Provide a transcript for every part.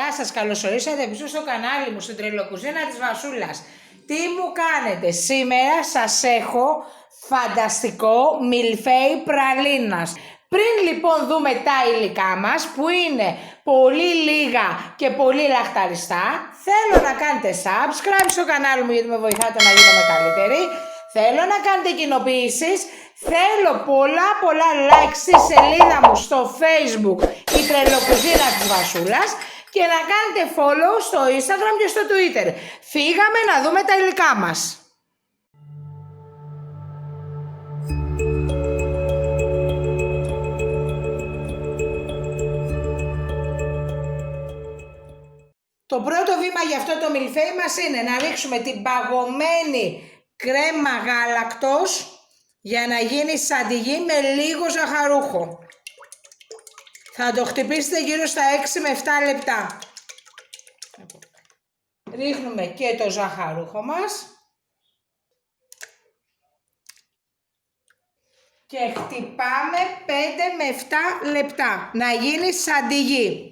Γεια σας, καλωσορίσατε πίσω στο κανάλι μου, στην τρελοκουζίνα της Βασούλας. Τι μου κάνετε? Σήμερα σας έχω φανταστικό μιλφέι πραλίνας. Πριν λοιπόν δούμε τα υλικά μας, που είναι πολύ λίγα και πολύ λαχταριστά, θέλω να κάνετε subscribe στο κανάλι μου γιατί με βοηθάτε να γίνομαι καλύτερη. Θέλω να κάνετε κοινοποιήσεις, θέλω πολλά like στη σελίδα μου στο Facebook, η τρελοκουζίνα της Βασούλας, και να κάνετε follow στο Instagram και στο Twitter. Φύγαμε να δούμε τα υλικά μας. Το πρώτο βήμα για αυτό το μιλφέι μας είναι να ρίξουμε την παγωμένη κρέμα γάλακτος για να γίνει σαντιγί με λίγο ζαχαρούχο. Θα το χτυπήσετε γύρω στα 6 με 7 λεπτά. Ρίχνουμε και το ζαχαρούχο μας και χτυπάμε 5 με 7 λεπτά να γίνει σαντιγί.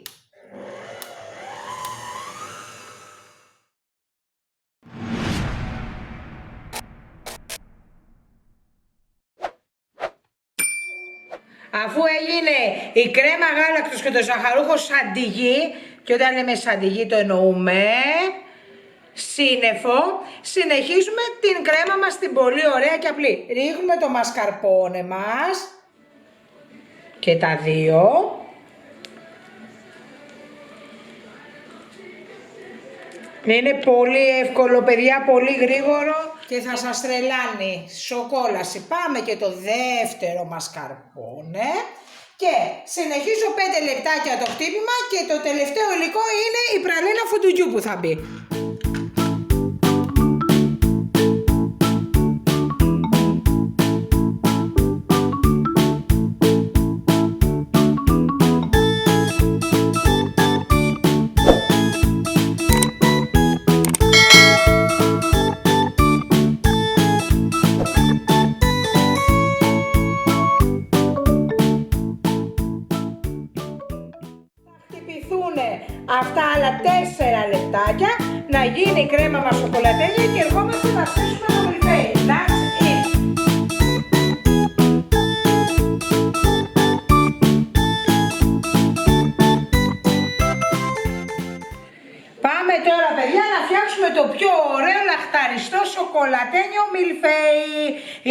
Αφού έγινε η κρέμα γάλακτος και το ζαχαρούχο σαντιγί, και όταν λέμε σαντιγί το εννοούμε σύννεφο, συνεχίζουμε την κρέμα μας την πολύ ωραία και απλή. Ρίχνουμε το μασκαρπόνε μας και τα δύο. Είναι πολύ εύκολο παιδιά, πολύ γρήγορο και θα σας τρελάνει. Σοκόλαση. Πάμε και το δεύτερο μασκαρπόνε και συνεχίζω 5 λεπτάκια το χτύπημα και το τελευταίο υλικό είναι η πραλίνα φουντουγιού που θα μπει. Αυτά άλλα 4 λεπτάκια να γίνει η κρέμα μας σοκολατένια και ερχόμαστε να στήσουμε το μιλφέι. That's it. Πάμε τώρα παιδιά να φτιάξουμε το πιο ωραίο λαχταριστό σοκολατένιο μιλφέι.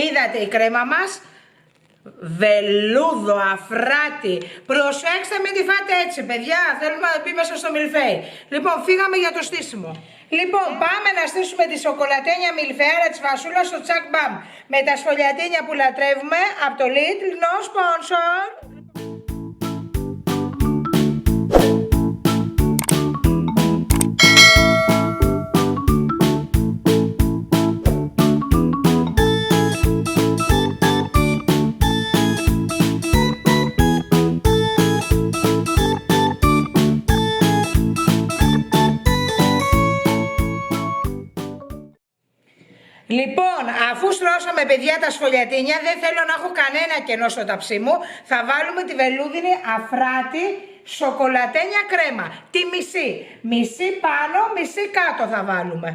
Είδατε η κρέμα μας? Βελούδο, αφράτη. Προσέξτε, μην τη φάτε έτσι παιδιά, θέλουμε να μπει μέσα στο μιλφέι. Λοιπόν, φύγαμε για το στήσιμο. Λοιπόν, πάμε να στήσουμε τη σοκολατένια μιλφέαρα της Βασούλας στο τσακ μπαμ, με τα σφολιατίνια που λατρεύουμε από το Lidl, no sponsor. Λοιπόν, αφού στρώσαμε παιδιά τα σφολιατίνια, δεν θέλω να έχω κανένα κενό στο ταψί μου, θα βάλουμε τη βελούδινη αφράτη σοκολατένια κρέμα. Τη μισή. Μισή πάνω, μισή κάτω θα βάλουμε.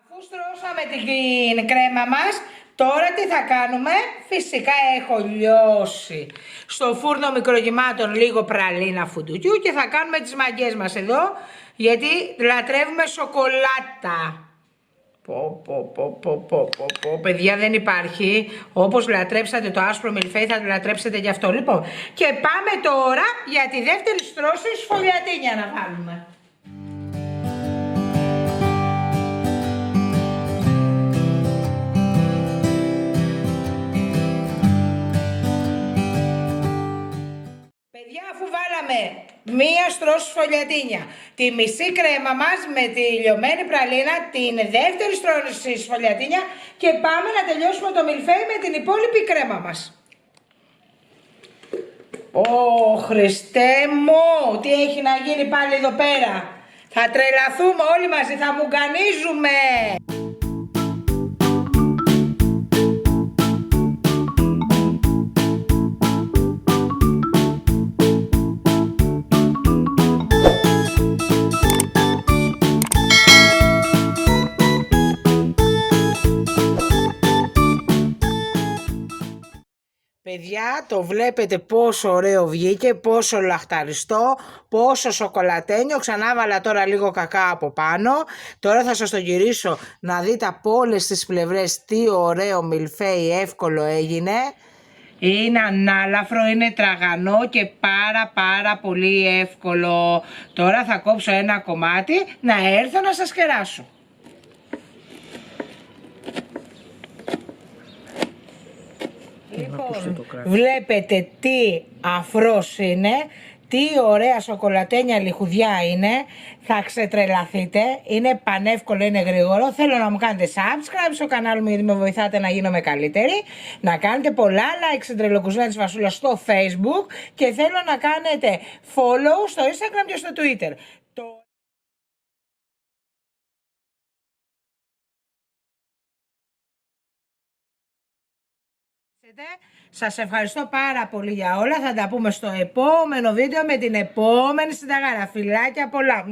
Αφού στρώσαμε την κρέμα μας, τώρα τι θα κάνουμε? Φυσικά έχω λιώσει στο φούρνο μικρογυμάτων λίγο πραλίνα φουντουκιού και θα κάνουμε τις μαγκές μας εδώ, γιατί λατρεύουμε σοκολάτα. Παιδιά, δεν υπάρχει. Όπως λατρέψατε το άσπρο μιλφέι θα το λατρέψετε και αυτό. Λοιπόν, και πάμε τώρα για τη δεύτερη στρώση σφολιατίνια να βάλουμε. Αφού βάλαμε μία στρώση σφολιατίνια, τη μισή κρέμα μας με τη λιωμένη πραλίνα, την δεύτερη στρώση σφολιατίνια και πάμε να τελειώσουμε το μιλφέι με την υπόλοιπη κρέμα μας. Ω Χριστέ μου, τι έχει να γίνει πάλι εδώ πέρα. Θα τρελαθούμε όλοι μαζί, θα μουγκανίζουμε. παιδιά, το βλέπετε πόσο ωραίο βγήκε, πόσο λαχταριστό, πόσο σοκολατένιο. Ξανά βάλα τώρα λίγο κακά από πάνω. Τώρα θα σας το γυρίσω να δείτε από όλες τις πλευρές τι ωραίο μιλφέι εύκολο έγινε. Είναι ανάλαφρο, είναι τραγανό και πάρα πολύ εύκολο. Τώρα θα κόψω ένα κομμάτι να έρθω να σας κεράσω. Λοιπόν, βλέπετε τι αφρός είναι, τι ωραία σοκολατένια λιχουδιά είναι, θα ξετρελαθείτε, είναι πανεύκολο, είναι γρήγορο. Θέλω να μου κάνετε subscribe στο κανάλι μου γιατί με βοηθάτε να γίνομαι καλύτερη, να κάνετε πολλά like στην Τρελοκουζίνα της Βασούλας στο Facebook και θέλω να κάνετε follow στο Instagram και στο Twitter. Σας ευχαριστώ πάρα πολύ για όλα. Θα τα πούμε στο επόμενο βίντεο με την επόμενη συνταγάρα. Φιλάκια πολλά.